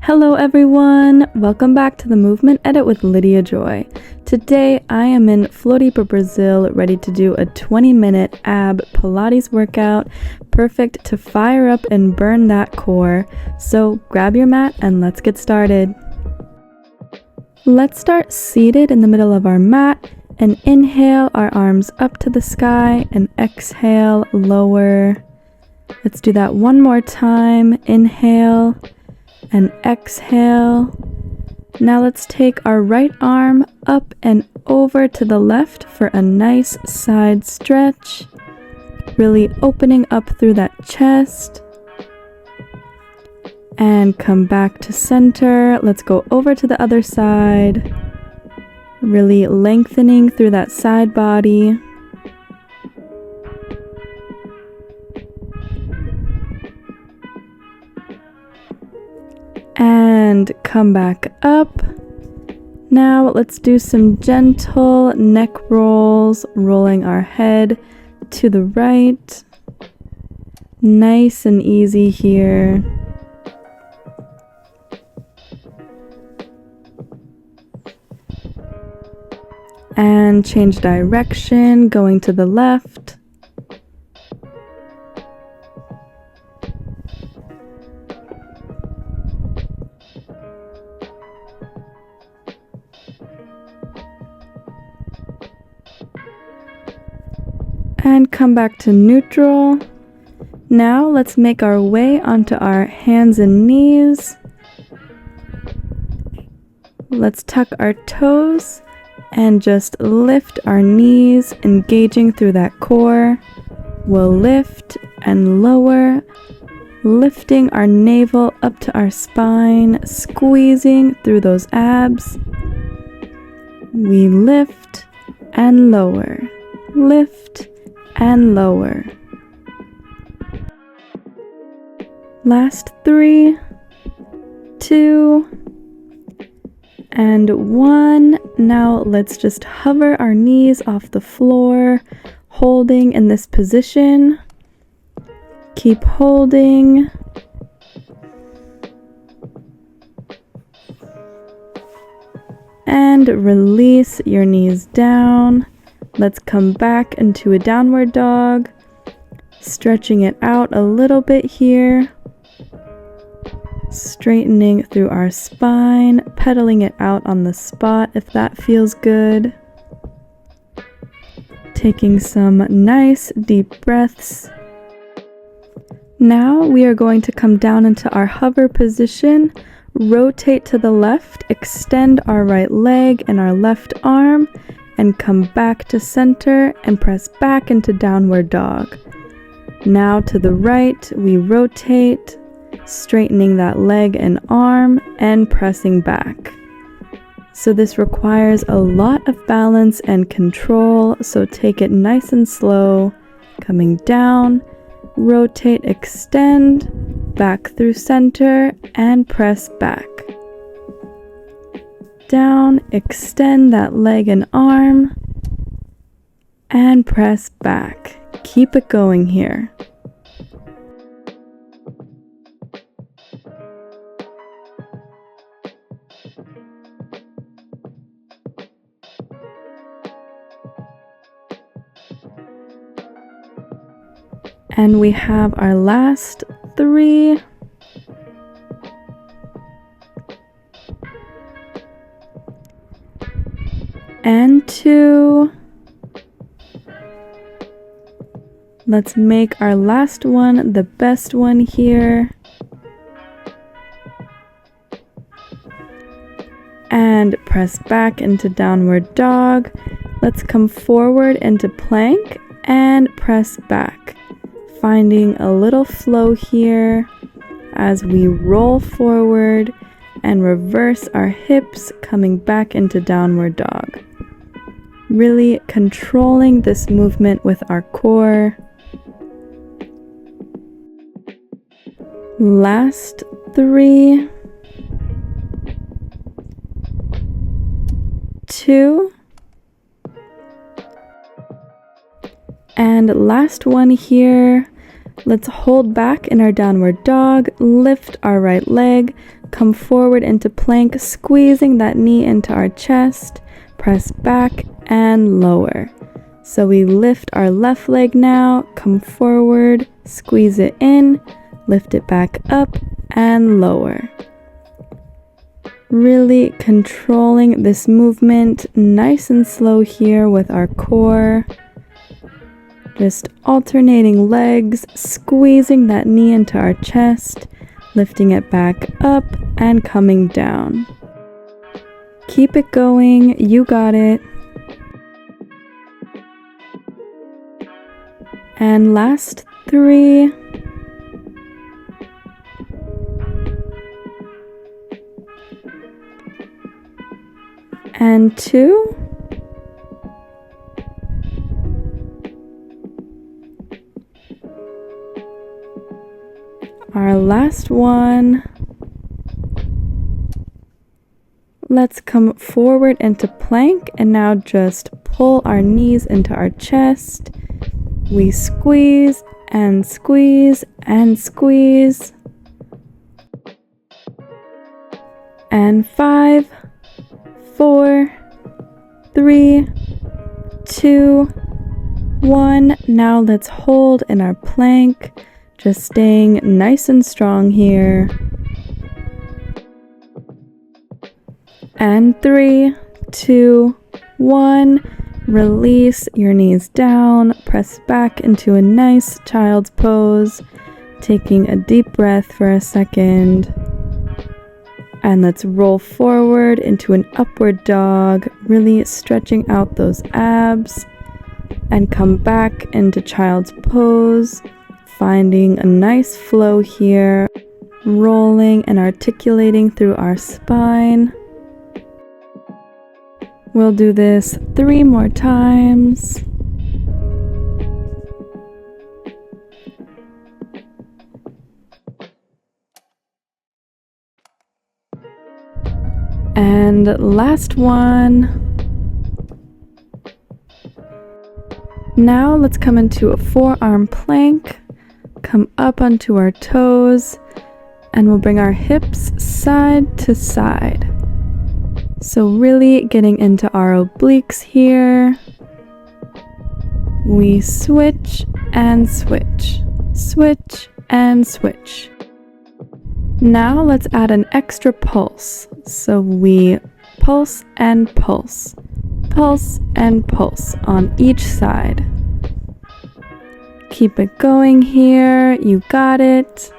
Hello everyone! Welcome back to the Movement Edit with Lydia Joy. Today I am in Floripa, Brazil, ready to do a 20-minute ab Pilates workout, perfect to fire up and burn that core. So grab your mat and let's get started. Let's start seated in the middle of our mat and inhale our arms up to the sky and exhale lower. Let's do that one more time. Inhale and exhale. Now let's take our right arm up and over to the left for a nice side stretch, really opening up through that chest. And come back to center. Let's go over to the other side, really lengthening through that side body. And come back up. Now let's do some gentle neck rolls, rolling our head to the right. Nice and easy here. And change direction, going to the left. And come back to neutral. Now let's make our way onto our hands and knees. Let's tuck our toes and just lift our knees, engaging through that core. We'll lift and lower, lifting our navel up to our spine, squeezing through those abs. We lift and lower, lift and lower. Last 3, 2, and 1. Now let's just hover our knees off the floor, holding in this position. Keep holding. And release your knees down. Let's come back into a downward dog, stretching it out a little bit here, straightening through our spine, pedaling it out on the spot if that feels good. Taking some nice deep breaths. Now we are going to come down into our hover position, rotate to the left, extend our right leg and our left arm, and come back to center and press back into downward dog. Now to the right, we rotate, straightening that leg and arm and pressing back. So this requires a lot of balance and control, so take it nice and slow, coming down, rotate, extend, back through center, and press back. Down, extend that leg and arm, and press back. Keep it going here. And we have our last 3. And 2. Let's make our last one the best one here. And press back into downward dog. Let's come forward into plank and press back, finding a little flow here as we roll forward and reverse our hips, coming back into downward dog. Really controlling this movement with our core. Last 3, 2, and last one here. Let's hold back in our downward dog, lift our right leg, come forward into plank, squeezing that knee into our chest, press back and lower. So we lift our left leg now, come forward, squeeze it in, lift it back up and lower. Really controlling this movement, nice and slow here with our core. Just alternating legs, squeezing that knee into our chest, lifting it back up and coming down. Keep it going, you got it. And last 3. And 2. Our last one. Let's come forward into plank and now just pull our knees into our chest. We squeeze and squeeze and squeeze. And 5, 4, 3, 2, 1. Now let's hold in our plank, just staying nice and strong here. And 3, 2, 1. Release your knees down, press back into a nice child's pose, taking a deep breath for a second. And let's roll forward into an upward dog, really stretching out those abs. And come back into child's pose, finding a nice flow here, rolling and articulating through our spine. We'll do this 3 more times. And last one. Now let's come into a forearm plank, come up onto our toes, and we'll bring our hips side to side. So really getting into our obliques here. We switch and switch, switch and switch. Now let's add an extra pulse. So we pulse and pulse, pulse and pulse on each side. Keep it going here, you got it.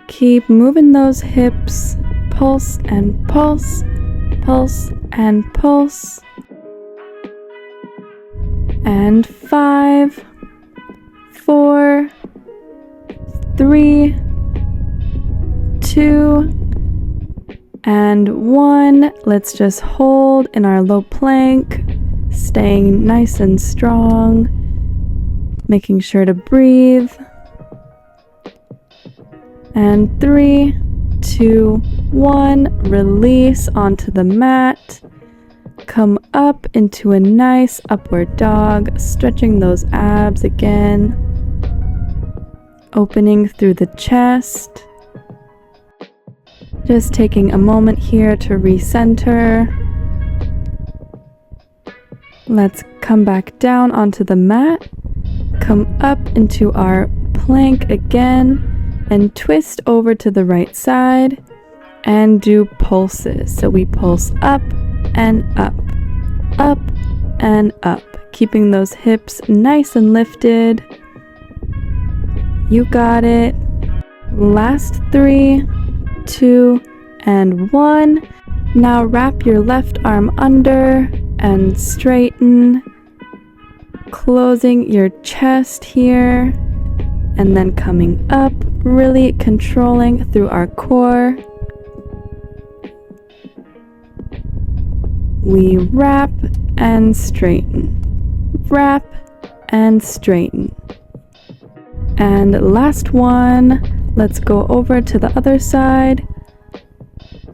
Keep moving those hips, pulse and pulse, pulse and pulse. And 5, 4, 3, 2, and 1. Let's just hold in our low plank, staying nice and strong, making sure to breathe. And 3, 2, 1, release onto the mat. Come up into a nice upward dog, stretching those abs again. Opening through the chest. Just taking a moment here to recenter. Let's come back down onto the mat. Come up into our plank again. And twist over to the right side and do pulses. So we pulse up and up, up and up, keeping those hips nice and lifted. You got it. Last 3, 2, and 1. Now wrap your left arm under and straighten, closing your chest here, and then coming up, really controlling through our core. We wrap and straighten, wrap and straighten. And last one, let's go over to the other side.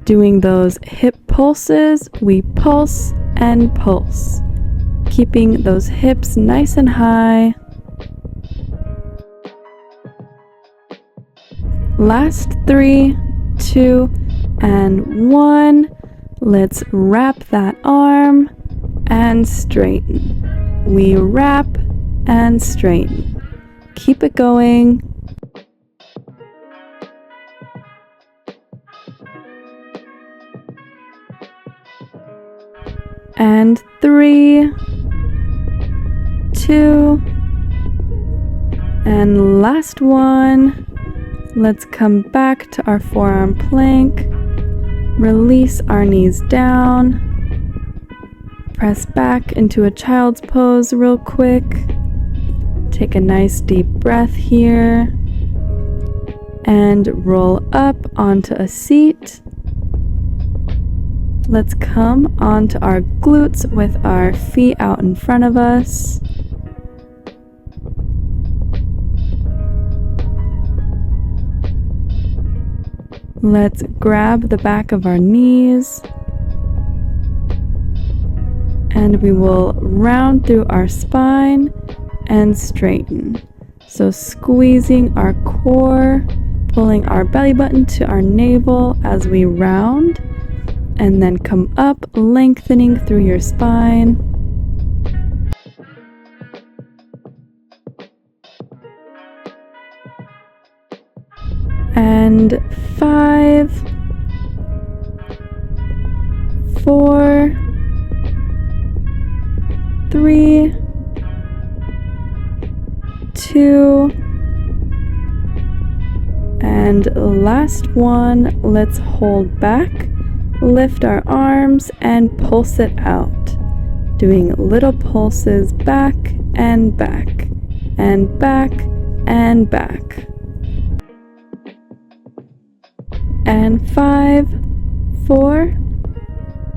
Doing those hip pulses, we pulse and pulse, keeping those hips nice and high. Last 3, 2, and 1. Let's wrap that arm and straighten. We wrap and straighten. Keep it going. And 3, 2, and last one. Let's come back to our forearm plank. Release our knees down. Press back into a child's pose real quick. Take a nice deep breath here. And roll up onto a seat. Let's come onto our glutes with our feet out in front of us. Let's grab the back of our knees. And we will round through our spine and straighten. So squeezing our core, pulling our belly button to our navel as we round. And then come up, lengthening through your spine. And 5, 4, 3, 2, and last one. Let's hold back, lift our arms, and pulse it out. Doing little pulses back and back, and back and back. And 5, 4,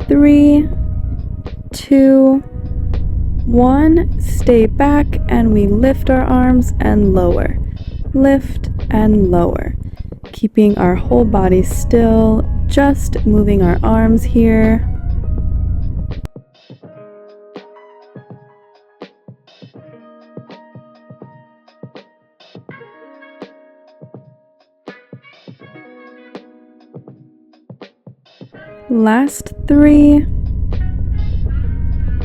3, 2, 1. Stay back and we lift our arms and lower. Lift and lower. Keeping our whole body still, just moving our arms here. Last 3,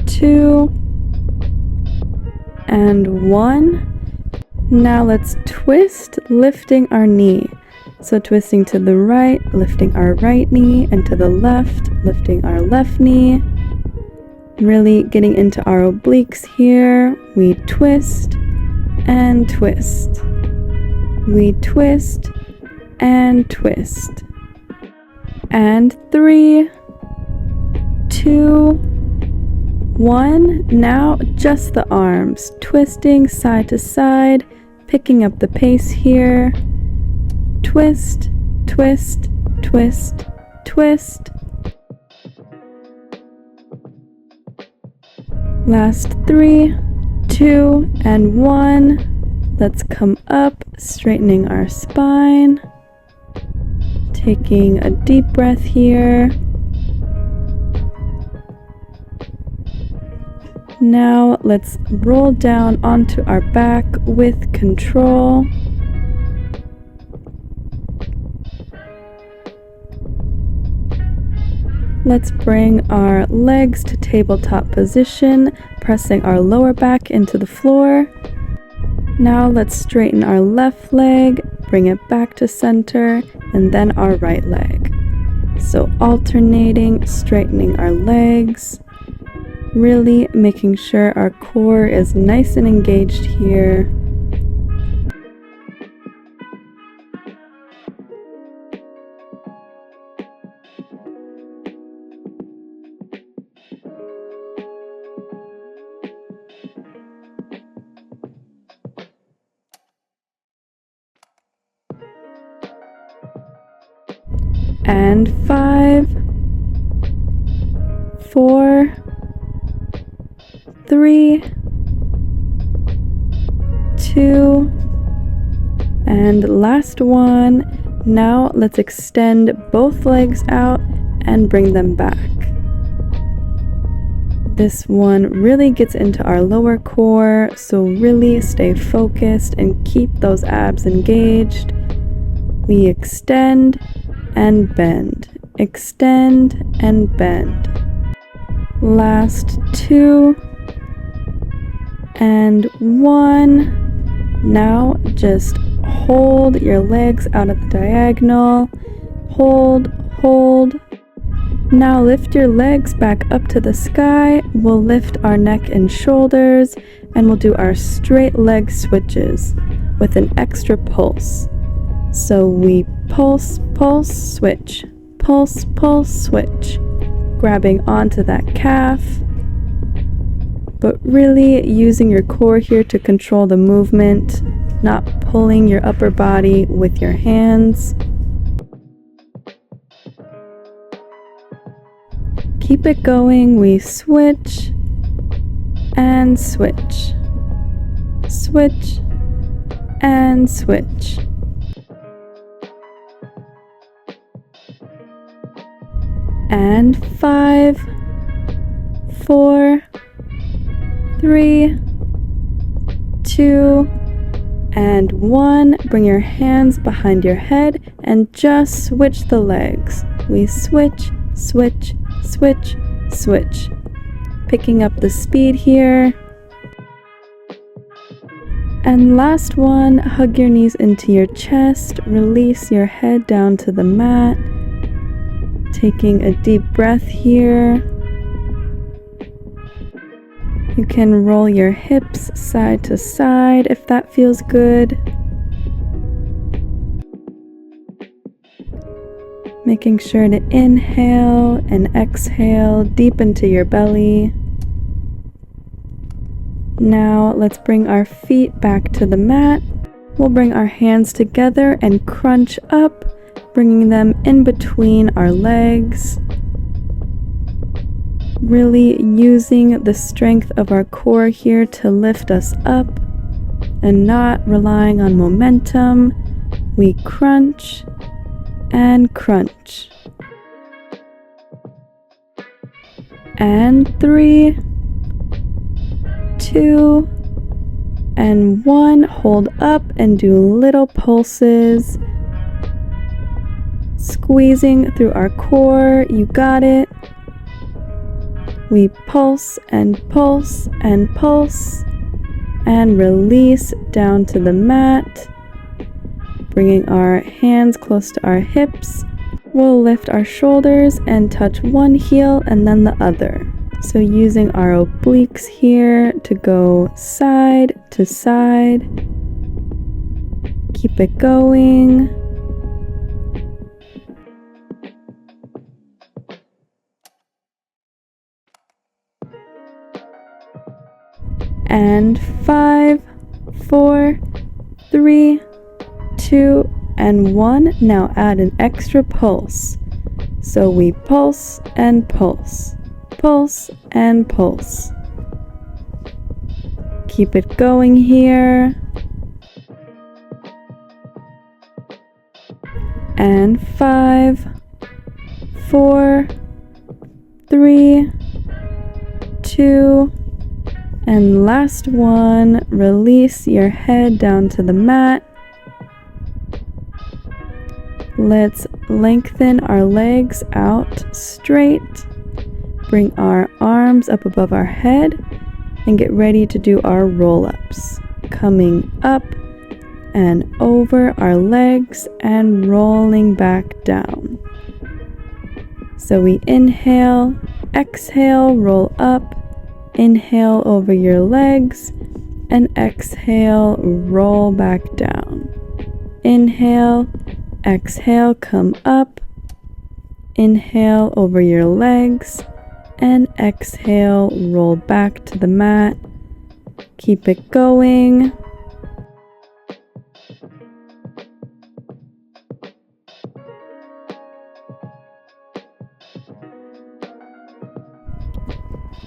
2, and 1. Now let's twist, lifting our knee. So twisting to the right, lifting our right knee, and to the left, lifting our left knee. Really getting into our obliques here. We twist and twist. We twist and twist. And 3, 2, 1. Now just the arms, twisting side to side, picking up the pace here. Twist, twist, twist, twist. Last 3, 2, and 1. Let's come up, straightening our spine. Taking a deep breath here. Now let's roll down onto our back with control. Let's bring our legs to tabletop position, pressing our lower back into the floor. Now let's straighten our left leg, bring it back to center, and then our right leg. So alternating, straightening our legs, really making sure our core is nice and engaged here. And 5, 4, 3, 2, and last one. Now let's extend both legs out and bring them back. This one really gets into our lower core, so really stay focused and keep those abs engaged. We extend and bend, extend and bend. Last 2 and 1. Now just hold your legs out at the diagonal. Hold, hold. Now lift your legs back up to the sky. We'll lift our neck and shoulders, and we'll do our straight leg switches with an extra pulse. So we pulse, pulse, switch, pulse, pulse, switch, grabbing onto that calf, but really using your core here to control the movement, not pulling your upper body with your hands. Keep it going. We switch and switch, switch and switch. And 5, 4, 3, 2, and 1. Bring your hands behind your head and just switch the legs. We switch, switch, switch, switch. Picking up the speed here. And last one, hug your knees into your chest, release your head down to the mat. Taking a deep breath here. You can roll your hips side to side if that feels good. Making sure to inhale and exhale deep into your belly. Now let's bring our feet back to the mat. We'll bring our hands together and crunch up, bringing them in between our legs. Really using the strength of our core here to lift us up and not relying on momentum. We crunch and crunch. And 3, 2, and 1. Hold up and do little pulses. Squeezing through our core. You got it. We pulse and pulse and pulse and release down to the mat. Bringing our hands close to our hips. We'll lift our shoulders and touch one heel and then the other. So using our obliques here to go side to side. Keep it going. And 5, 4, 3, 2, and 1. Now add an extra pulse. So we pulse and pulse, pulse and pulse. Keep it going here. And 5, 4, 3, 2, and last one, release your head down to the mat. Let's lengthen our legs out straight. Bring our arms up above our head and get ready to do our roll-ups. Coming up and over our legs and rolling back down. So we inhale, exhale, roll up. Inhale over your legs and exhale, roll back down. Inhale, exhale, come up. Inhale over your legs and exhale, roll back to the mat. Keep it going.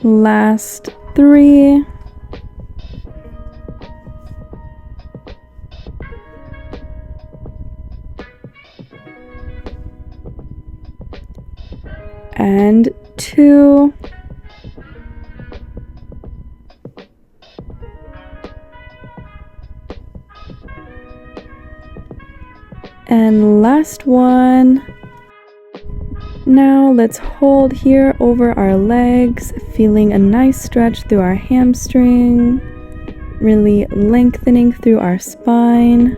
Last 3. And 2. And last one. Now let's hold here over our legs, feeling a nice stretch through our hamstring, really lengthening through our spine,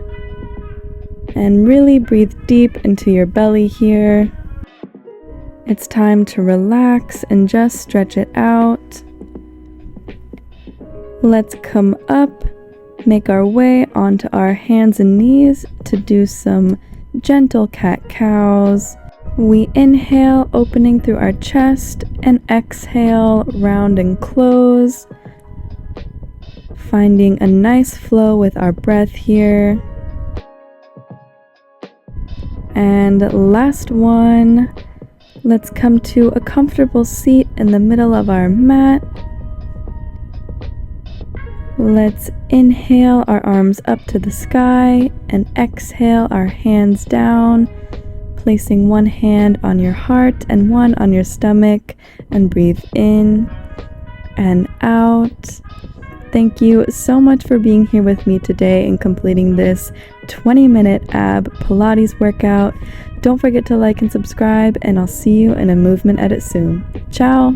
and really breathe deep into your belly here. It's time to relax and just stretch it out. Let's come up, make our way onto our hands and knees to do some gentle cat-cows. We inhale, opening through our chest, and exhale, round and close. Finding a nice flow with our breath here. And last one. Let's come to a comfortable seat in the middle of our mat. Let's inhale our arms up to the sky and exhale our hands down, placing one hand on your heart and one on your stomach, and breathe in and out. Thank you so much for being here with me today and completing this 20-minute ab Pilates workout. Don't forget to like and subscribe, and I'll see you in a movement edit soon. Ciao!